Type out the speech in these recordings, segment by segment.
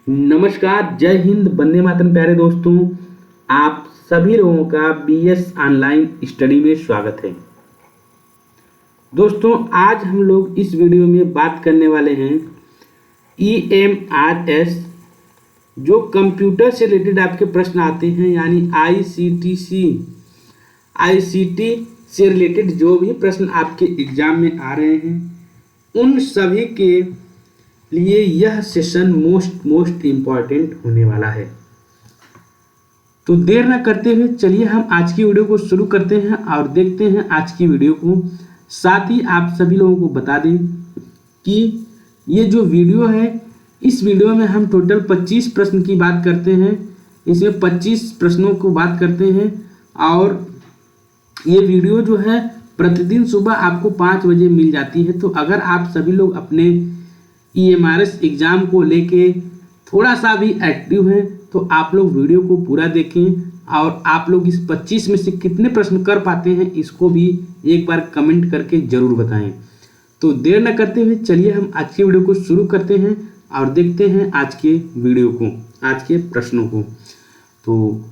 नमस्कार, जय हिंद, वंदे मातरम। प्यारे दोस्तों, आप सभी लोगों का बीएस ऑनलाइन स्टडी में स्वागत है। दोस्तों, आज हम लोग इस वीडियो में बात करने वाले हैं EMRS, जो कंप्यूटर से रिलेटेड आपके प्रश्न आते हैं, यानी आईसीटी से रिलेटेड जो भी प्रश्न आपके एग्जाम में आ रहे हैं, उन सभी के लिए यह सेशन मोस्ट इम्पॉर्टेंट होने वाला है। तो देर न करते हुए चलिए हम आज की वीडियो को शुरू करते हैं और देखते हैं आज की वीडियो को। साथ ही आप सभी लोगों को बता दें कि ये जो वीडियो है, इस वीडियो में हम टोटल 25 प्रश्न की बात करते हैं। इसमें 25 प्रश्नों को बात करते हैं और ये वीडियो जो है प्रतिदिन सुबह आपको 5 बजे मिल जाती है। तो अगर आप सभी लोग अपने EMRS एग्ज़ाम को लेके थोड़ा सा भी एक्टिव हैं तो आप लोग वीडियो को पूरा देखें और आप लोग इस 25 में से कितने प्रश्न कर पाते हैं इसको भी एक बार कमेंट करके ज़रूर बताएं। तो देर न करते हुए चलिए हम आज की वीडियो को शुरू करते हैं और देखते हैं आज के वीडियो को, आज के प्रश्नों को। तो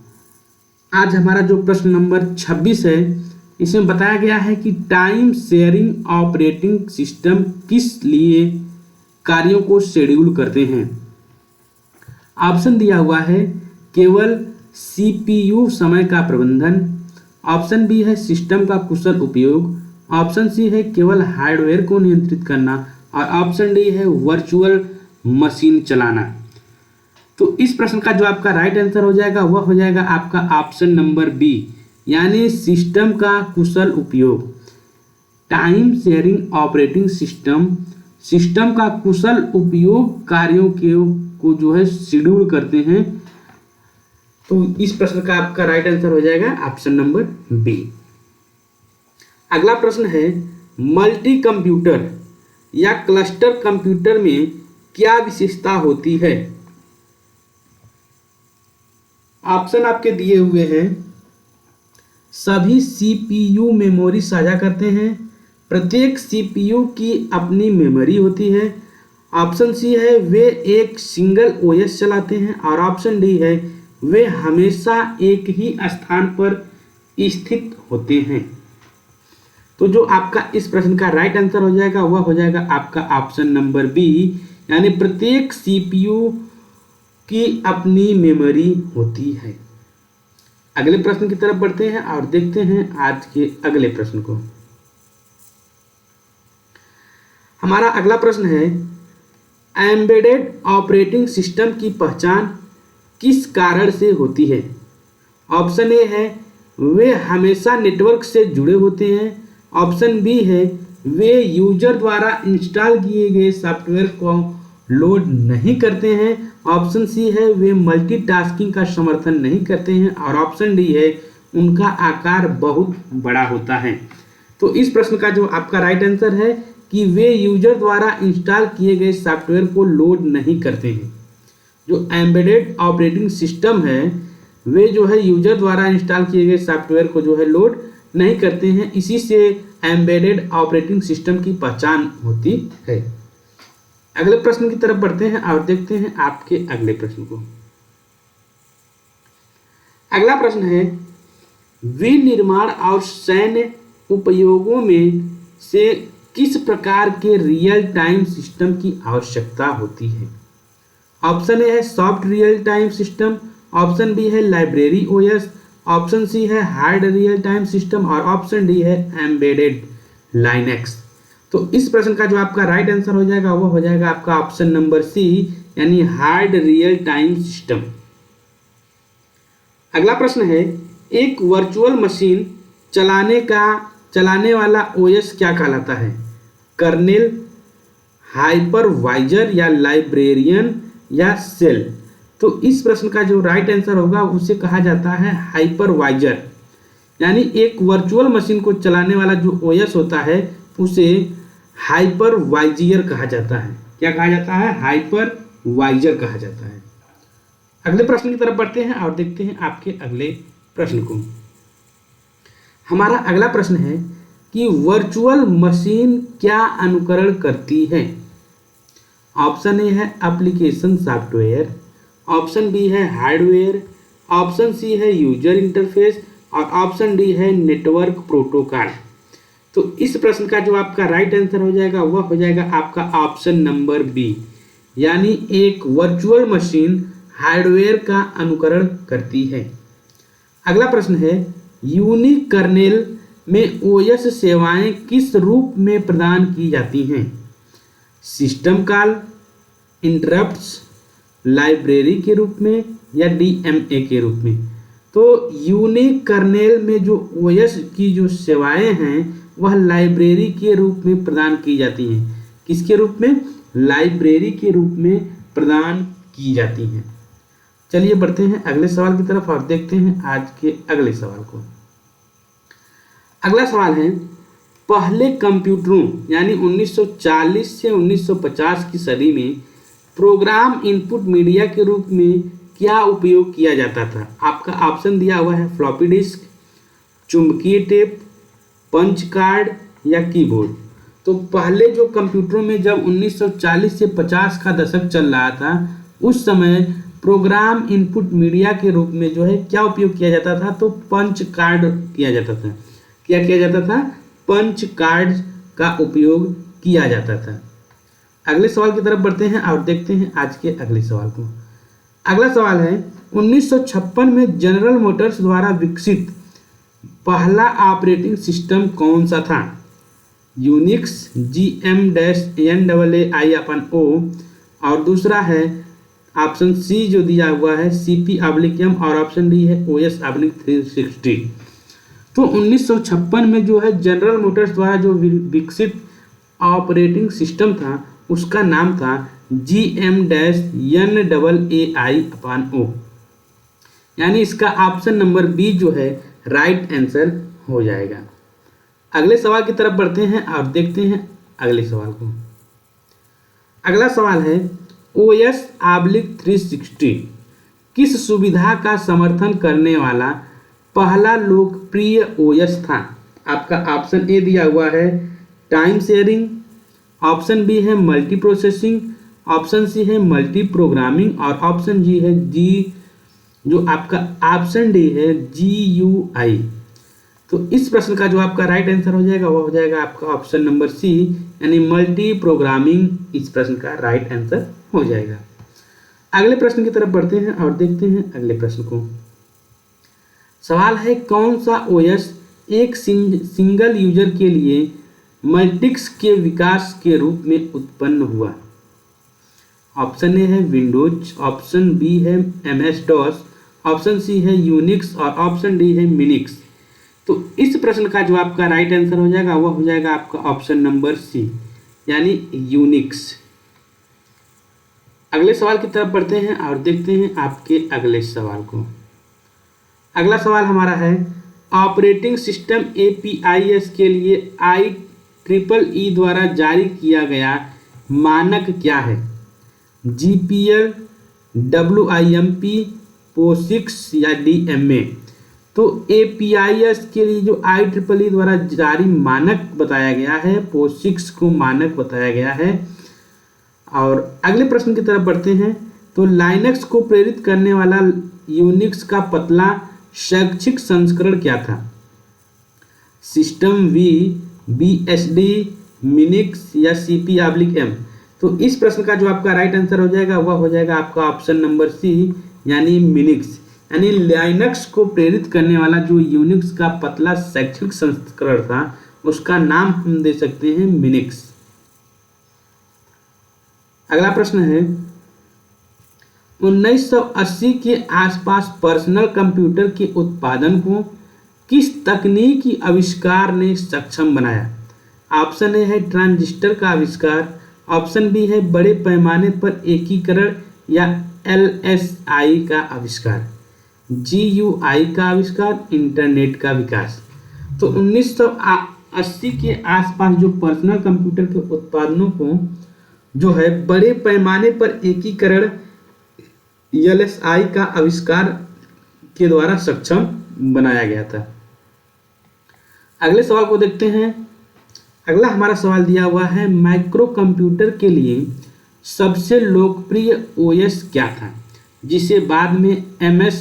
आज हमारा जो प्रश्न नंबर 26 है, इसमें बताया गया है कि टाइम शेयरिंग ऑपरेटिंग सिस्टम किस लिए कार्यों को शेड्यूल करते हैं। ऑप्शन दिया हुआ है केवल CPU समय का प्रबंधन, ऑप्शन बी है सिस्टम का कुशल उपयोग, ऑप्शन सी है केवल हार्डवेयर को नियंत्रित करना और ऑप्शन डी है वर्चुअल मशीन चलाना। तो इस प्रश्न का जो आपका राइट आंसर हो जाएगा वह हो जाएगा आपका ऑप्शन नंबर बी, यानी सिस्टम का कुशल उपयोग। टाइम शेयरिंग ऑपरेटिंग सिस्टम का कुशल उपयोग कार्यों को जो है शेड्यूल करते हैं। तो इस प्रश्न का आपका राइट आंसर हो जाएगा ऑप्शन नंबर बी। अगला प्रश्न है मल्टी कंप्यूटर या क्लस्टर कंप्यूटर में क्या विशेषता होती है। ऑप्शन आपके दिए हुए हैं। सभी CPU मेमोरी साझा करते हैं, प्रत्येक CPU की अपनी मेमोरी होती है, ऑप्शन सी है वे एक सिंगल OS चलाते हैं और ऑप्शन डी है वे हमेशा एक ही स्थान पर स्थित होते हैं। तो जो आपका इस प्रश्न का राइट आंसर हो जाएगा वह हो जाएगा आपका ऑप्शन नंबर बी, यानी प्रत्येक CPU की अपनी मेमोरी होती है। अगले प्रश्न की तरफ बढ़ते हैं और देखते हैं आज के अगले प्रश्न को। हमारा अगला प्रश्न है एम्बेडेड ऑपरेटिंग सिस्टम की पहचान किस कारण से होती है। ऑप्शन ए है वे हमेशा नेटवर्क से जुड़े होते हैं, ऑप्शन बी है वे यूजर द्वारा इंस्टॉल किए गए सॉफ्टवेयर को लोड नहीं करते हैं, ऑप्शन सी है वे मल्टीटास्किंग का समर्थन नहीं करते हैं और ऑप्शन डी है उनका आकार बहुत बड़ा होता है। तो इस प्रश्न का जो आपका राइट आंसर है कि वे यूजर द्वारा इंस्टॉल किए गए सॉफ्टवेयर को लोड नहीं करते हैं। जो एम्बेडेड ऑपरेटिंग सिस्टम है वे जो है यूजर द्वारा इंस्टॉल किए गए सॉफ्टवेयर को जो है लोड नहीं करते हैं, इसी से एम्बेडेड ऑपरेटिंग सिस्टम की पहचान होती है। अगले प्रश्न की तरफ बढ़ते हैं और देखते हैं आपके अगले प्रश्न को। अगला प्रश्न है विनिर्माण और सैन्य उपयोगों में से किस प्रकार के रियल टाइम सिस्टम की आवश्यकता होती है। ऑप्शन ए है soft real time system, option B है लाइब्रेरी OS, ऑप्शन सी है हार्ड रियल टाइम सिस्टम और ऑप्शन डी है एम्बेडेड लाइनेक्स। तो इस प्रश्न का जो आपका राइट आंसर हो जाएगा वो हो जाएगा आपका ऑप्शन नंबर सी, यानी हार्ड रियल टाइम सिस्टम। अगला प्रश्न है एक वर्चुअल मशीन चलाने वाला OS क्या कहलाता है। कर्नेल, हाइपरवाइजर या लाइब्रेरियन या सेल। तो इस प्रश्न का जो राइट आंसर होगा उसे कहा जाता है हाइपरवाइजर, यानी एक वर्चुअल मशीन को चलाने वाला जो OS होता है उसे हाइपरवाइजर कहा जाता है। क्या कहा जाता है? हाइपरवाइजर कहा जाता है। अगले प्रश्न की तरफ बढ़ते हैं और देखते हैं आपके अगले प्रश्न को। हमारा अगला प्रश्न है कि वर्चुअल मशीन क्या अनुकरण करती है। ऑप्शन ए है एप्लीकेशन सॉफ्टवेयर, ऑप्शन बी है हार्डवेयर, ऑप्शन सी है यूजर इंटरफेस और ऑप्शन डी है नेटवर्क प्रोटोकॉल। तो इस प्रश्न का जो आपका राइट आंसर हो जाएगा वह हो जाएगा आपका ऑप्शन नंबर बी, यानी एक वर्चुअल मशीन हार्डवेयर का अनुकरण करती है। अगला प्रश्न है यूनिक कर्नेल में ओएस सेवाएं किस रूप में प्रदान की जाती हैं? सिस्टम कॉल, इंटरप्ट्स, लाइब्रेरी के रूप में या डीएमए के रूप में। तो यूनिक कर्नेल में जो ओएस की जो सेवाएं हैं वह लाइब्रेरी के रूप में प्रदान की जाती हैं। किसके रूप में? लाइब्रेरी के रूप में प्रदान की जाती हैं। चलिए बढ़ते हैं अगले सवाल की तरफ और देखते हैं आज के अगले सवाल को। अगला सवाल है पहले कंप्यूटरों यानी 1940 से 1950 की सदी में प्रोग्राम इनपुट मीडिया के रूप में क्या उपयोग किया जाता था? आपका ऑप्शन दिया हुआ है फ्लॉपी डिस्क, चुंबकीय टेप, पंच कार्ड या कीबोर्ड। तो पहले जो कंप्यूटरों में जब 1940 से 50 का दशक चल रहा था उस समय प्रोग्राम इनपुट मीडिया के रूप में जो है क्या उपयोग किया जाता था? तो पंच कार्ड किया जाता था। क्या किया जाता था? पंच कार्ड का उपयोग किया जाता था। अगले सवाल की तरफ बढ़ते हैं और देखते हैं आज के अगले सवाल को। अगला सवाल है 1956 में जनरल मोटर्स द्वारा विकसित पहला ऑपरेटिंग सिस्टम कौन सा था? यूनिक्स, GM-NAAI/O और दूसरा है ऑप्शन सी जो दिया हुआ है CP/M और ऑप्शन डी है OS/360। तो 1956 में जो है जनरल मोटर्स द्वारा जो विकसित ऑपरेटिंग सिस्टम था उसका नाम था GM-NAAI/O, यानी इसका ऑप्शन नंबर बी जो है राइट आंसर हो जाएगा। अगले सवाल की तरफ बढ़ते हैं और देखते हैं अगले सवाल को। अगला सवाल है OS/360 किस सुविधा का समर्थन करने वाला पहला लोकप्रिय OS था? आपका ऑप्शन ए दिया हुआ है टाइम शेयरिंग, ऑप्शन बी है मल्टी प्रोसेसिंग, ऑप्शन सी है मल्टी प्रोग्रामिंग और ऑप्शन जी है जो आपका ऑप्शन डी है GUI। तो इस प्रश्न का जो आपका राइट आंसर हो जाएगा वह हो जाएगा आपका ऑप्शन नंबर सी, यानी मल्टी प्रोग्रामिंग इस प्रश्न का राइट आंसर हो जाएगा। अगले प्रश्न की तरफ बढ़ते हैं और देखते हैं अगले प्रश्न को। सवाल है कौन सा OS एक सिंगल यूजर के लिए मल्टिक्स के विकास के रूप में उत्पन्न हुआ? ऑप्शन ए है विंडोज, ऑप्शन बी है MS-DOS, ऑप्शन सी है यूनिक्स और ऑप्शन डी है मिनिक्स। तो इस प्रश्न का जो आपका राइट आंसर हो जाएगा वह हो जाएगा आपका ऑप्शन नंबर सी, यानी यूनिक्स। अगले सवाल की तरफ बढ़ते हैं और देखते हैं आपके अगले सवाल को। अगला सवाल हमारा है ऑपरेटिंग सिस्टम APIs के लिए IEEE द्वारा जारी किया गया मानक क्या है? GPL, WIMP, POSIX या DMA। तो APIs के लिए जो IEEE द्वारा जारी मानक बताया गया है POSIX को मानक बताया गया है। और अगले प्रश्न की तरफ बढ़ते हैं। तो लाइनक्स को प्रेरित करने वाला यूनिक्स का पतला शैक्षिक संस्करण क्या था? सिस्टम V, BSD, मिनिक्स या CP/M। तो इस प्रश्न का जो आपका राइट आंसर हो जाएगा वह हो जाएगा आपका ऑप्शन नंबर सी, यानी मिनिक्स। यानी लाइनक्स को प्रेरित करने वाला जो यूनिक्स का पतला शैक्षिक संस्करण था उसका नाम हम दे सकते हैं मिनिक्स। अगला प्रश्न है 1980 के आसपास पर्सनल कंप्यूटर के उत्पादन को किस तकनीकी आविष्कार ने सक्षम बनाया? ऑप्शन ए है ट्रांजिस्टर का आविष्कार, ऑप्शन बी है बड़े पैमाने पर एकीकरण या LSI का आविष्कार, GUI का आविष्कार, इंटरनेट का विकास। तो 1980 के आसपास जो पर्सनल कंप्यूटर के उत्पादनों को जो है बड़े पैमाने पर एकीकरण LSI का आविष्कार के द्वारा सक्षम बनाया गया था। अगले सवाल को देखते हैं। अगला हमारा सवाल दिया हुआ है माइक्रो कंप्यूटर के लिए सबसे लोकप्रिय ओएस क्या था जिसे बाद में MS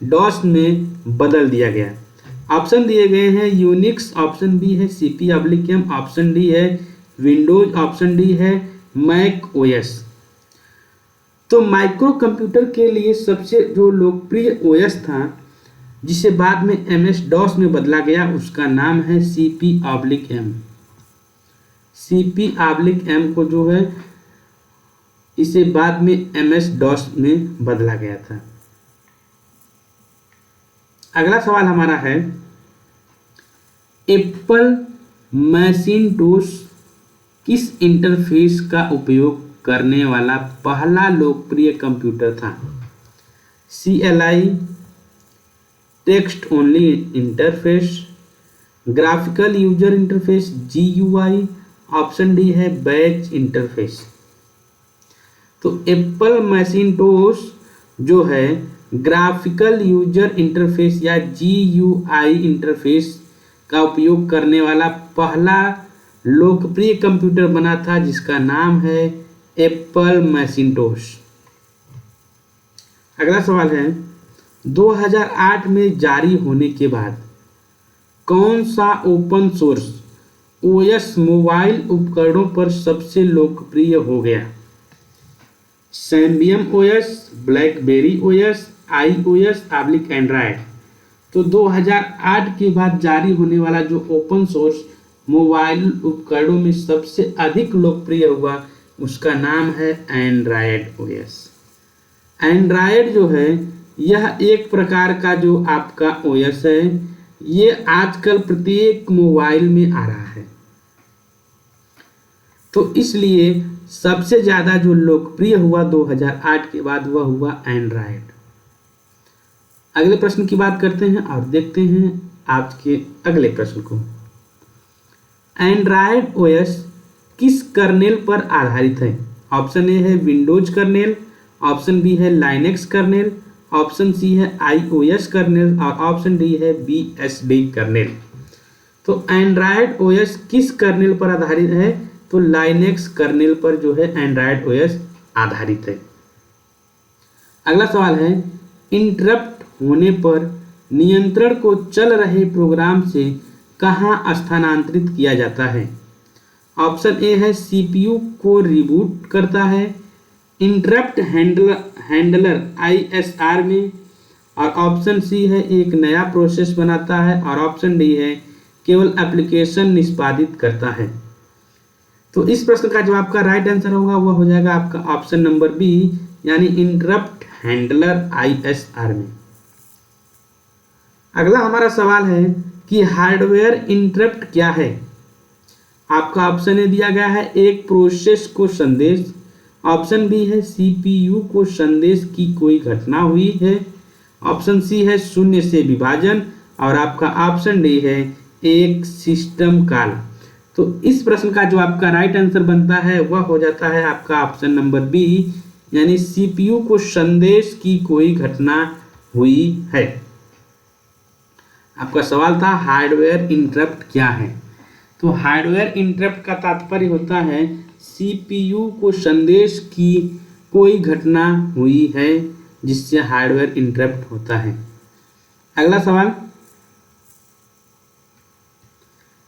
DOS में बदल दिया गया? ऑप्शन दिए गए हैं यूनिक्स, ऑप्शन बी है CP/M, ऑप्शन डी है विंडोज, ऑप्शन डी है मैक ओएस। तो माइक्रो कंप्यूटर के लिए सबसे जो लोकप्रिय ओएस था जिसे बाद में MS DOS में बदला गया उसका नाम है CP/M। CP/M को जो है इसे बाद में MS DOS में बदला गया था। अगला सवाल हमारा है एप्पल मैकिन्टोश किस इंटरफेस का उपयोग करने वाला पहला लोकप्रिय कंप्यूटर था? CLI, text only interface, graphical user interface GUI, option D है बैच इंटरफेस। तो एप्पल मैकिन्टोश जो है ग्राफिकल यूजर इंटरफेस या GUI इंटरफेस का उपयोग करने वाला पहला लोकप्रिय कंप्यूटर बना था जिसका नाम है एप्पल मैकिन्टोश। अगला सवाल है 2008 में जारी होने के बाद कौन सा ओपन सोर्स OS मोबाइल उपकरणों पर सबसे लोकप्रिय हो गया? सैम्बियम OS, blackberry OS, iOS/ Android. तो 2008 के बाद जारी होने वाला जो ओपन सोर्स मोबाइल उपकरणों में सबसे अधिक लोकप्रिय हुआ उसका नाम है एंड्रॉयड OS। एंड्रॉयड जो है यह एक प्रकार का जो आपका OS है, ये आजकल प्रत्येक मोबाइल में आ रहा है, तो इसलिए सबसे ज़्यादा जो लोकप्रिय हुआ 2008 के बाद वह हुआ एंड्रॉयड। अगले प्रश्न की बात करते हैं और देखते हैं आज के अगले प्रश्न को। एंड्रॉयड OS किस कर्नेल पर आधारित है? ऑप्शन ए है विंडोज कर्नेल, ऑप्शन बी है लाइनेक्स कर्नेल, ऑप्शन सी है iOS कर्नेल और ऑप्शन डी है BSD कर्नेल। तो एंड्रॉयड OS किस कर्नेल पर आधारित है? तो लाइनेक्स कर्नेल पर जो है एंड्रॉयड OS आधारित है। अगला सवाल है इंटरप्ट होने पर नियंत्रण को चल रहे प्रोग्राम से कहाँ स्थानांतरित किया जाता है? ऑप्शन ए है CPU को रिबूट करता है, इंटरप्ट हैंडलर ISR में, और ऑप्शन सी है एक नया प्रोसेस बनाता है, और ऑप्शन डी है केवल एप्लीकेशन निष्पादित करता है। तो इस प्रश्न का जो आपका राइट आंसर होगा वह हो जाएगा आपका ऑप्शन नंबर बी, यानी इंटरप्ट हैंडलर ISR में। अगला हमारा सवाल है कि हार्डवेयर इंटरप्ट क्या है? आपका ऑप्शन ए दिया गया है एक प्रोसेस को संदेश, ऑप्शन बी है CPU को संदेश की कोई घटना हुई है, ऑप्शन सी है शून्य से विभाजन, और आपका ऑप्शन डी है एक सिस्टम कॉल। तो इस प्रश्न का जो आपका राइट आंसर बनता है वह हो जाता है आपका ऑप्शन नंबर बी, यानी CPU को संदेश की कोई घटना हुई है। आपका सवाल था हार्डवेयर इंटरप्ट क्या है? तो हार्डवेयर इंटरप्ट का तात्पर्य होता है CPU को संदेश की कोई घटना हुई है जिससे हार्डवेयर इंटरप्ट होता है। अगला सवाल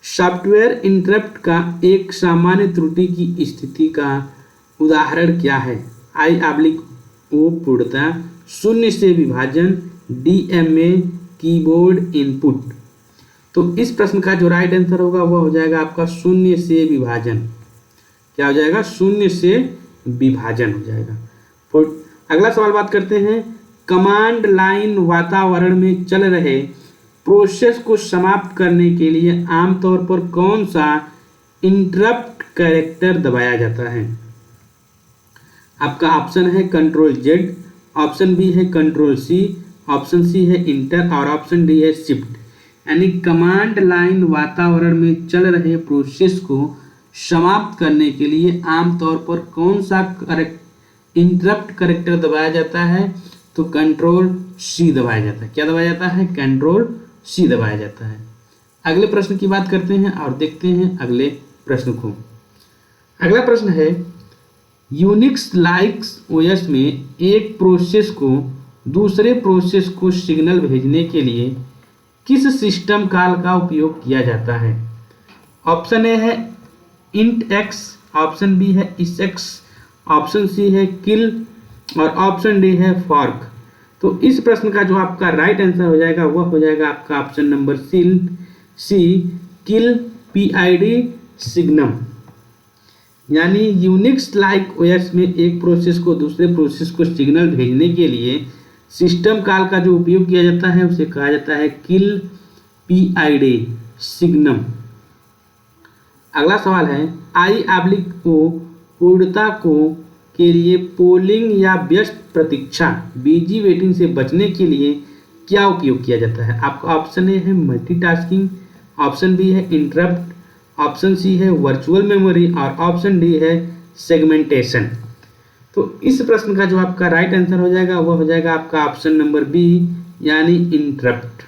सॉफ्टवेयर इंटरप्ट का एक सामान्य त्रुटि की स्थिति का उदाहरण क्या है? I/O पूर्णता, शून्य से विभाजन, DMA कीबोर्ड इनपुट। तो इस प्रश्न का जो राइट आंसर होगा वह हो जाएगा आपका शून्य से विभाजन। क्या हो जाएगा? शून्य से विभाजन हो जाएगा। अगला सवाल बात करते हैं कमांड लाइन वातावरण में चल रहे प्रोसेस को समाप्त करने के लिए आमतौर पर कौन सा इंटरप्ट कैरेक्टर दबाया जाता है? आपका ऑप्शन है Ctrl+Z, ऑप्शन बी है Ctrl+C, ऑप्शन सी है इंटर और ऑप्शन डी है शिफ्ट। यानी कमांड लाइन वातावरण में चल रहे प्रोसेस को समाप्त करने के लिए आमतौर पर कौन सा इंटरप्ट कैरेक्टर दबाया जाता है? तो Ctrl+C दबाया जाता है। क्या दबाया जाता है? Ctrl+C दबाया जाता है। अगले प्रश्न की बात करते हैं और देखते हैं अगले प्रश्न को। अगला प्रश्न है यूनिक्स लाइक्स ओएस में एक प्रोसेस को दूसरे प्रोसेस को सिग्नल भेजने के लिए किस सिस्टम कॉल का उपयोग किया जाता है? ऑप्शन ए है इंट एक्स, ऑप्शन बी है इस एक्स, ऑप्शन सी है किल और ऑप्शन डी है फॉर्क। तो इस प्रश्न का जो आपका राइट आंसर हो जाएगा वह हो जाएगा आपका ऑप्शन नंबर सी किल PID सिग्नम। यानी यूनिक्स लाइक ओएस में एक प्रोसेस को दूसरे प्रोसेस को सिग्नल भेजने के लिए सिस्टम कॉल का जो उपयोग किया जाता है उसे कहा जाता है किल PID सिग्नम। अगला सवाल है I/O पूर्णता को के लिए पोलिंग या व्यस्त प्रतीक्षा बिजी वेटिंग से बचने के लिए क्या उपयोग किया जाता है? आपका ऑप्शन ए है मल्टीटास्किंग, ऑप्शन बी है इंटरप्ट, ऑप्शन सी है वर्चुअल मेमोरी और ऑप्शन डी है सेगमेंटेशन। तो इस प्रश्न का जो आपका राइट आंसर हो जाएगा वह हो जाएगा आपका ऑप्शन नंबर बी यानी इंटरप्ट।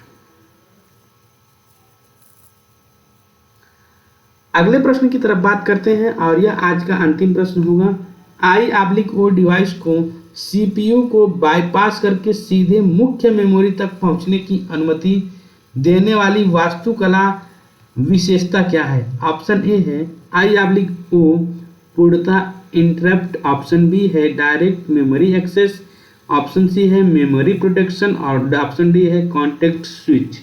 अगले प्रश्न की तरफ बात करते हैं और यह आज का अंतिम प्रश्न होगा। I/O डिवाइस को CPU को बाईपास करके सीधे मुख्य मेमोरी तक पहुंचने की अनुमति देने वाली वास्तुकला विशेषता क्या है? ऑप्शन ए है I/O पूर्णता इंटरप्ट, ऑप्शन बी है direct memory access, option C है मेमोरी प्रोटेक्शन और ऑप्शन डी है कॉन्टेक्ट स्विच।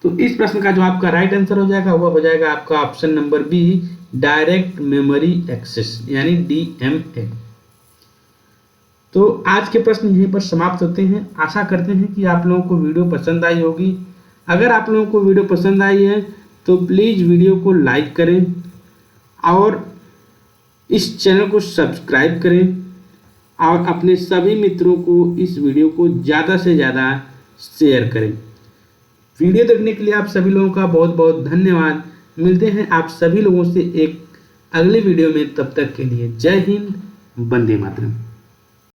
तो इस प्रश्न का जो आपका राइट आंसर हो जाएगा वह हो जाएगा आपका option number B direct memory access यानी DMA। तो आज के प्रश्न यहीं पर समाप्त होते हैं। आशा करते हैं कि आप लोगों को वीडियो पसंद आई होगी। अगर आप लोगों को वीडियो पसंद आई है तो प्लीज़ वीडियो को लाइक करें और इस चैनल को सब्सक्राइब करें और अपने सभी मित्रों को इस वीडियो को ज़्यादा से ज़्यादा शेयर करें। वीडियो देखने के लिए आप सभी लोगों का बहुत बहुत धन्यवाद। मिलते हैं आप सभी लोगों से एक अगले वीडियो में, तब तक के लिए जय हिंद, वंदे मातरम।